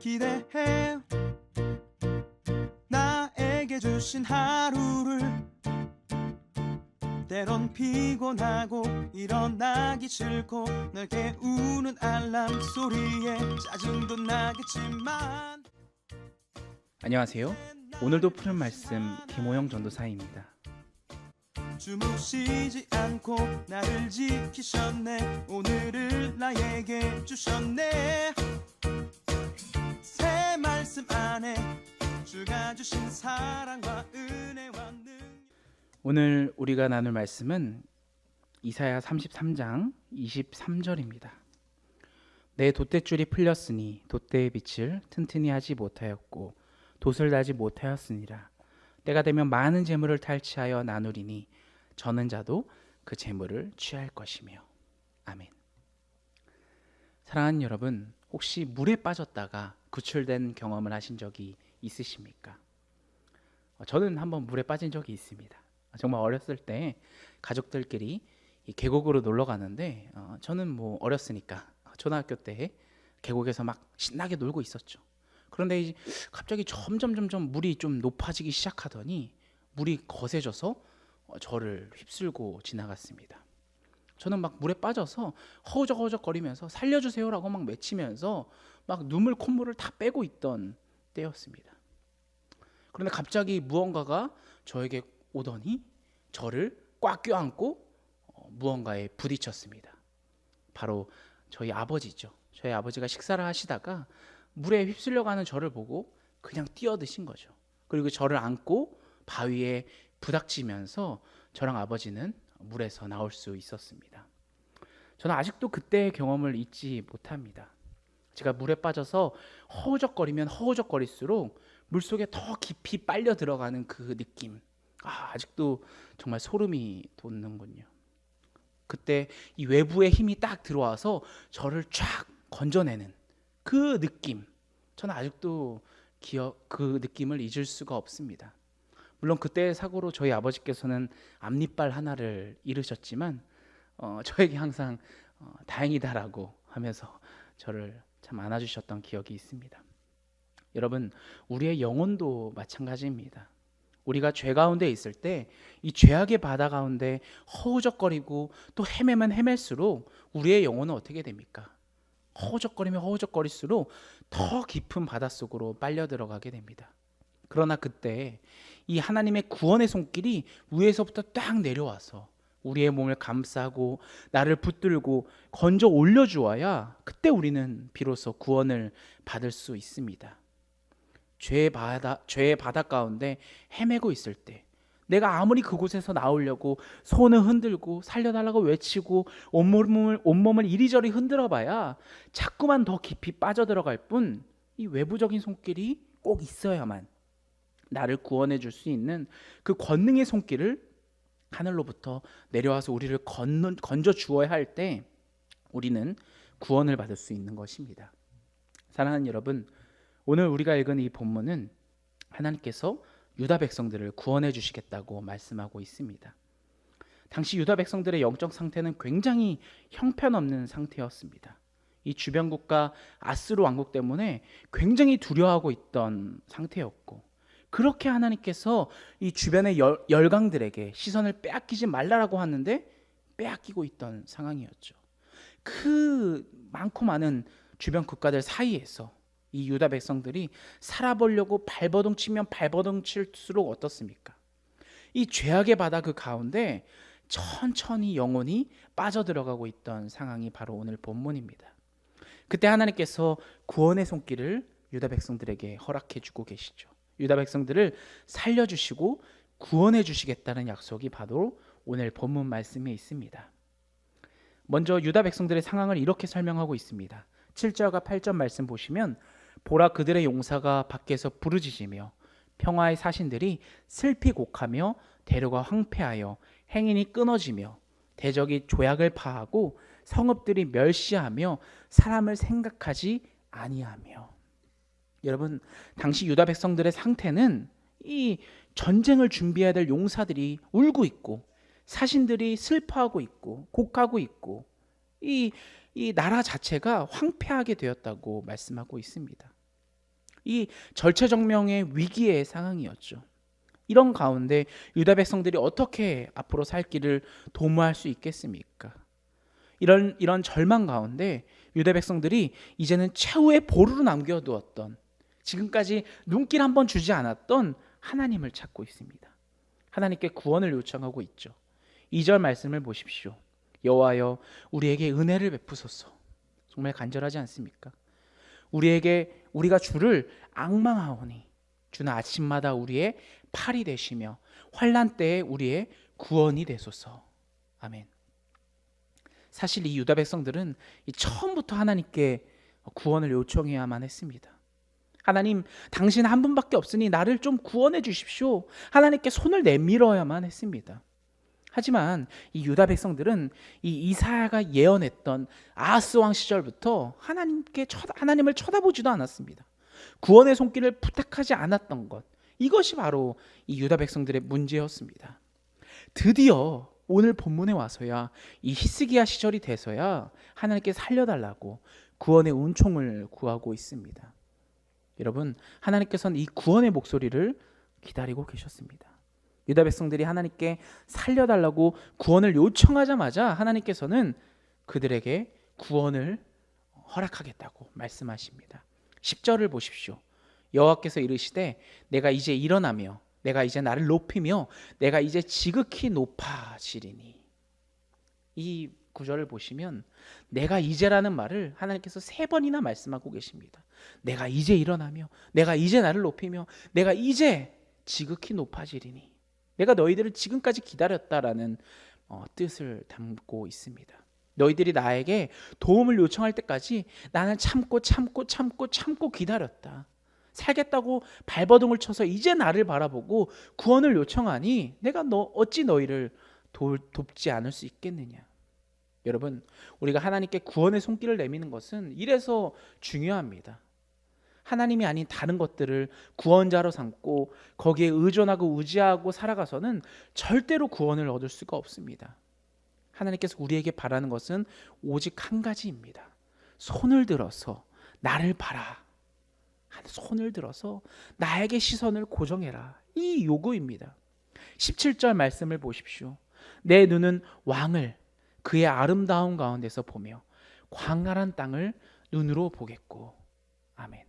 기대해 나에게 주신 하루를 때론 피곤하고 일어나기 싫고 널 깨우는 알람 소리에 짜증도 나겠지만 안녕하세요. 오늘도 푸른 말씀 김호영 전도사입니다. 주무시지 않고 나를 지키셨네. 오늘을 나에게 주셨네. 새 말씀 안에 주가 주신 사랑과 은혜와 오늘 우리가 나눌 말씀은 이사야 33장 23절입니다. 내 돛대줄이 풀렸으니 돛대의 빛을 튼튼히 하지 못하였고 돛을 달지 못하였으니라. 때가 되면 많은 재물을 탈취하여 나누리니 저는 자도 그 재물을 취할 것이며. 아멘. 사랑하는 여러분, 혹시 물에 빠졌다가 구출된 경험을 하신 적이 있으십니까? 저는 한번 물에 빠진 적이 있습니다. 정말 어렸을 때 가족들끼리 이 계곡으로 놀러 가는데 저는 뭐 어렸으니까 초등학교 때 계곡에서 막 신나게 놀고 있었죠. 그런데 이제 갑자기 점점 물이 좀 높아지기 시작하더니 물이 거세져서 저를 휩쓸고 지나갔습니다. 저는 막 물에 빠져서 허우적허우적거리면서 살려주세요라고 막 외치면서 막 눈물 콧물을 다 빼고 있던 때였습니다. 그런데 갑자기 무언가가 저에게 오더니 저를 꽉 껴안고 무언가에 부딪혔습니다. 바로 저희 아버지죠. 저희 아버지가 식사를 하시다가 물에 휩쓸려가는 저를 보고 그냥 뛰어드신 거죠. 그리고 저를 안고 바위에 부닥치면서 저랑 아버지는 물에서 나올 수 있었습니다. 저는 아직도 그때의 경험을 잊지 못합니다. 제가 물에 빠져서 허우적거리면 허우적거릴수록 물속에 더 깊이 빨려 들어가는 그 느낌, 아직도 정말 소름이 돋는군요. 그때 이 외부의 힘이 딱 들어와서 저를 쫙 건져내는 그 느낌, 저는 아직도 그 느낌을 잊을 수가 없습니다. 물론 그때의 사고로 저희 아버지께서는 앞니빨 하나를 잃으셨지만 저에게 항상 다행이다라고 하면서 저를 참 안아주셨던 기억이 있습니다. 여러분, 우리의 영혼도 마찬가지입니다. 우리가 죄 가운데 있을 때 이 죄악의 바다 가운데 허우적거리고 또 헤매면 헤맬수록 우리의 영혼은 어떻게 됩니까? 허우적거리면 허우적거릴수록 더 깊은 바닷속으로 빨려 들어가게 됩니다. 그러나 그때 이 하나님의 구원의 손길이 위에서부터 딱 내려와서 우리의 몸을 감싸고 나를 붙들고 건져 올려주어야 그때 우리는 비로소 구원을 받을 수 있습니다. 죄의 바다 가운데 헤매고 있을 때 내가 아무리 그곳에서 나오려고 손을 흔들고 살려달라고 외치고 온몸을 이리저리 흔들어 봐야 자꾸만 더 깊이 빠져들어갈 뿐, 이 외부적인 손길이 꼭 있어야만 나를 구원해 줄 수 있는 그 권능의 손길을 하늘로부터 내려와서 우리를 건져 주어야 할 때 우리는 구원을 받을 수 있는 것입니다. 사랑하는 여러분, 오늘 우리가 읽은 이 본문은 하나님께서 유다 백성들을 구원해 주시겠다고 말씀하고 있습니다. 당시 유다 백성들의 영적 상태는 굉장히 형편없는 상태였습니다. 이 주변 국가 아스루 왕국 때문에 굉장히 두려워하고 있던 상태였고, 그렇게 하나님께서 이 주변의 열강들에게 시선을 빼앗기지 말라라고 하는데 빼앗기고 있던 상황이었죠. 그 많고 많은 주변 국가들 사이에서 이 유다 백성들이 살아보려고 발버둥 치면 발버둥 칠수록 어떻습니까? 이 죄악의 바다 그 가운데 천천히 영혼이 빠져들어가고 있던 상황이 바로 오늘 본문입니다. 그때 하나님께서 구원의 손길을 유다 백성들에게 허락해 주고 계시죠. 유다 백성들을 살려주시고 구원해 주시겠다는 약속이 바로 오늘 본문 말씀에 있습니다. 먼저 유다 백성들의 상황을 이렇게 설명하고 있습니다. 7절과 8절 말씀 보시면, 보라, 그들의 용사가 밖에서 부르짖으며 평화의 사신들이 슬피 곡하며 대로가 황폐하여 행인이 끊어지며 대적이 조약을 파하고 성읍들이 멸시하며 사람을 생각하지 아니하며. 여러분, 당시 유다 백성들의 상태는 이 전쟁을 준비해야 될 용사들이 울고 있고 사신들이 슬퍼하고 있고 곡하고 있고 이 나라 자체가 황폐하게 되었다고 말씀하고 있습니다. 이 절체절명의 위기의 상황이었죠. 이런 가운데 유다 백성들이 어떻게 앞으로 살 길을 도모할 수 있겠습니까? 이런 절망 가운데 유다 백성들이 이제는 최후의 보루로 남겨두었던, 지금까지 눈길 한번 주지 않았던 하나님을 찾고 있습니다. 하나님께 구원을 요청하고 있죠. 2절 말씀을 보십시오. 여호와여 우리에게 은혜를 베푸소서. 정말 간절하지 않습니까? 우리가 주를 앙망하오니 주는 아침마다 우리의 팔이 되시며 환난 때에 우리의 구원이 되소서. 아멘. 사실 이 유다 백성들은 처음부터 하나님께 구원을 요청해야만 했습니다. 하나님, 당신 한 분밖에 없으니 나를 좀 구원해 주십시오. 하나님께 손을 내밀어야만 했습니다. 하지만 이 유다 백성들은 이 이사야가 예언했던 아하스 왕 시절부터 하나님을 쳐다보지도 않았습니다. 구원의 손길을 부탁하지 않았던 것, 이것이 바로 이 유다 백성들의 문제였습니다. 드디어 오늘 본문에 와서야, 이 히스기야 시절이 돼서야 하나님께 살려달라고 구원의 은총을 구하고 있습니다. 여러분, 하나님께서는 이 구원의 목소리를 기다리고 계셨습니다. 유다 백성들이 하나님께 살려달라고 구원을 요청하자마자 하나님께서는 그들에게 구원을 허락하겠다고 말씀하십니다. 10절을 보십시오. 여호와께서 이르시되 내가 이제 일어나며 내가 이제 나를 높이며 내가 이제 지극히 높아지리니. 이 구절을 보시면 내가 이제라는 말을 하나님께서 3번이나 말씀하고 계십니다. 내가 이제 일어나며 내가 이제 나를 높이며 내가 이제 지극히 높아지리니. 내가 너희들을 지금까지 기다렸다라는 뜻을 담고 있습니다. 너희들이 나에게 도움을 요청할 때까지 나는 참고 기다렸다. 살겠다고 발버둥을 쳐서 이제 나를 바라보고 구원을 요청하니 내가 어찌 너희를 돕지 않을 수 있겠느냐. 여러분, 우리가 하나님께 구원의 손길을 내미는 것은 이래서 중요합니다. 하나님이 아닌 다른 것들을 구원자로 삼고 거기에 의존하고 의지하고 살아가서는 절대로 구원을 얻을 수가 없습니다. 하나님께서 우리에게 바라는 것은 오직 한 가지입니다. 손을 들어서 나를 봐라. 손을 들어서 나에게 시선을 고정해라. 이 요구입니다. 17절 말씀을 보십시오. 내 눈은 왕을 그의 아름다운 가운데서 보며 광활한 땅을 눈으로 보겠고. 아멘.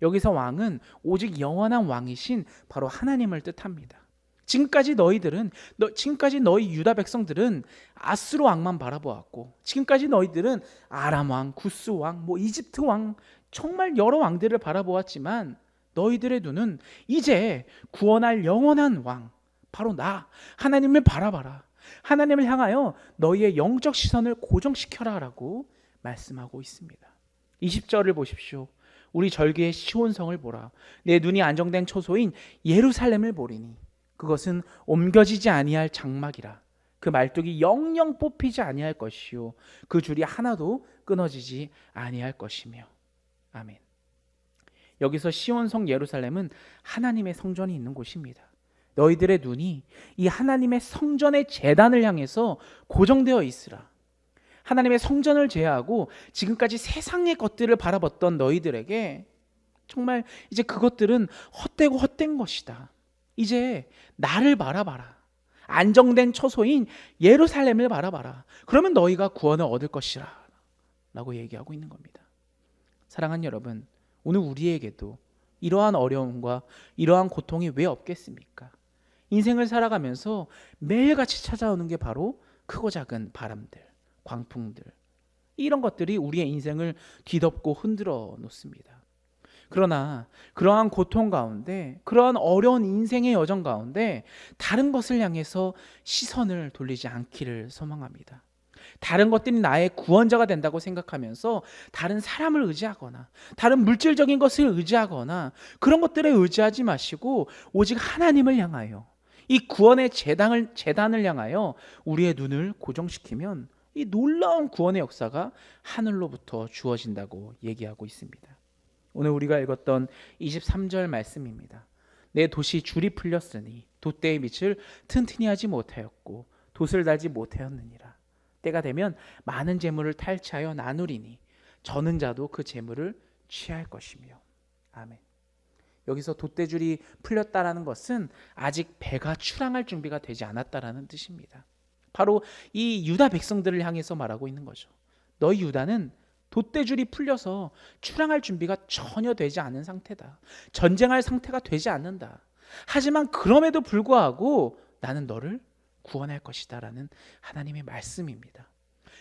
여기서 왕은 오직 영원한 왕이신 바로 하나님을 뜻합니다. 지금까지 너희 유다 백성들은 아수르 왕만 바라보았고, 지금까지 너희들은 아람 왕, 구스 왕, 이집트 왕, 정말 여러 왕들을 바라보았지만 너희들의 눈은 이제 구원할 영원한 왕, 바로 나 하나님을 바라봐라. 하나님을 향하여 너희의 영적 시선을 고정시켜라 라고 말씀하고 있습니다. 20절을 보십시오. 우리 절기의 시온성을 보라. 내 눈이 안정된 초소인 예루살렘을 보리니 그것은 옮겨지지 아니할 장막이라. 그 말뚝이 영영 뽑히지 아니할 것이요 그 줄이 하나도 끊어지지 아니할 것이며. 아멘. 여기서 시온성 예루살렘은 하나님의 성전이 있는 곳입니다. 너희들의 눈이 이 하나님의 성전의 제단을 향해서 고정되어 있으라. 하나님의 성전을 제외하고 지금까지 세상의 것들을 바라봤던 너희들에게 정말 이제 그것들은 헛되고 헛된 것이다. 이제 나를 바라봐라. 안정된 처소인 예루살렘을 바라봐라. 그러면 너희가 구원을 얻을 것이라 라고 얘기하고 있는 겁니다. 사랑하는 여러분, 오늘 우리에게도 이러한 어려움과 이러한 고통이 왜 없겠습니까? 인생을 살아가면서 매일같이 찾아오는 게 바로 크고 작은 바람들, 광풍들, 이런 것들이 우리의 인생을 뒤덮고 흔들어 놓습니다. 그러나 그러한 고통 가운데, 그러한 어려운 인생의 여정 가운데 다른 것을 향해서 시선을 돌리지 않기를 소망합니다. 다른 것들이 나의 구원자가 된다고 생각하면서 다른 사람을 의지하거나 다른 물질적인 것을 의지하거나 그런 것들에 의지하지 마시고 오직 하나님을 향하여, 이 구원의 재단을 향하여 우리의 눈을 고정시키면 이 놀라운 구원의 역사가 하늘로부터 주어진다고 얘기하고 있습니다. 오늘 우리가 읽었던 23절 말씀입니다. 내 돛이 줄이 풀렸으니 돛대의 밑을 튼튼히 하지 못하였고 돛을 달지 못하였느니라. 때가 되면 많은 재물을 탈취하여 나누리니 저는 자도 그 재물을 취할 것이며. 아멘. 여기서 돛대줄이 풀렸다라는 것은 아직 배가 출항할 준비가 되지 않았다라는 뜻입니다. 바로 이 유다 백성들을 향해서 말하고 있는 거죠. 너희 유다는 돛대줄이 풀려서 출항할 준비가 전혀 되지 않은 상태다. 전쟁할 상태가 되지 않는다. 하지만 그럼에도 불구하고 나는 너를 구원할 것이다 라는 하나님의 말씀입니다.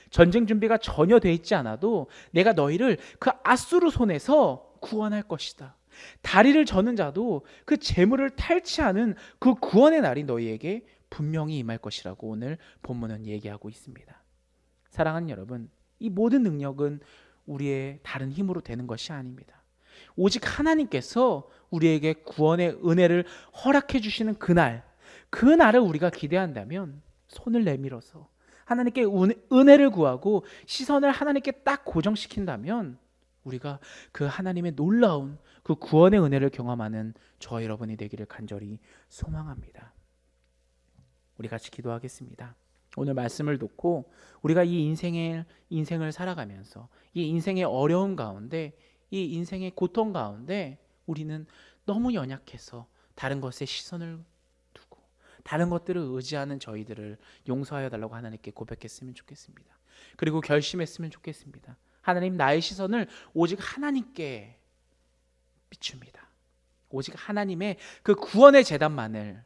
전쟁 준비가 전혀 돼 있지 않아도 내가 너희를 그 아수르 손에서 구원할 것이다. 다리를 저는 자도 그 재물을 탈취하는 그 구원의 날이 너희에게 분명히 임할 것이라고 오늘 본문은 얘기하고 있습니다. 사랑하는 여러분, 이 모든 능력은 우리의 다른 힘으로 되는 것이 아닙니다. 오직 하나님께서 우리에게 구원의 은혜를 허락해 주시는 그날을 우리가 기대한다면 손을 내밀어서 하나님께 은혜를 구하고 시선을 하나님께 딱 고정시킨다면 우리가 그 하나님의 놀라운 그 구원의 은혜를 경험하는 저와 여러분이 되기를 간절히 소망합니다. 우리 같이 기도하겠습니다. 오늘 말씀을 놓고 우리가 이 인생을 살아가면서 이 인생의 어려움 가운데 이 인생의 고통 가운데 우리는 너무 연약해서 다른 것에 시선을 두고 다른 것들을 의지하는 저희들을 용서하여 달라고 하나님께 고백했으면 좋겠습니다. 그리고 결심했으면 좋겠습니다. 하나님, 나의 시선을 오직 하나님께 비춥니다. 오직 하나님의 그 구원의 재단만을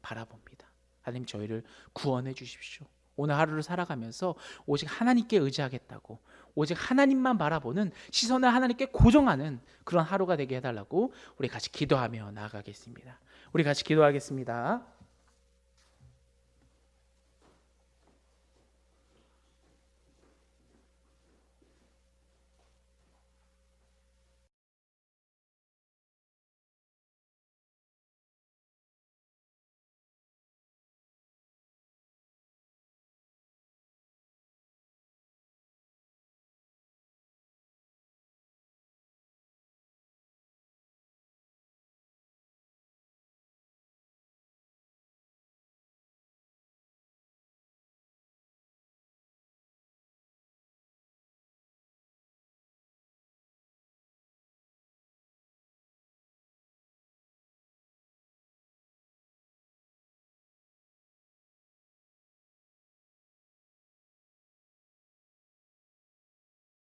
바라봅니다. 하나님, 저희를 구원해 주십시오. 오늘 하루를 살아가면서 오직 하나님께 의지하겠다고 오직 하나님만 바라보는 시선을 하나님께 고정하는 그런 하루가 되게 해달라고 우리 같이 기도하며 나아가겠습니다. 우리 같이 기도하겠습니다.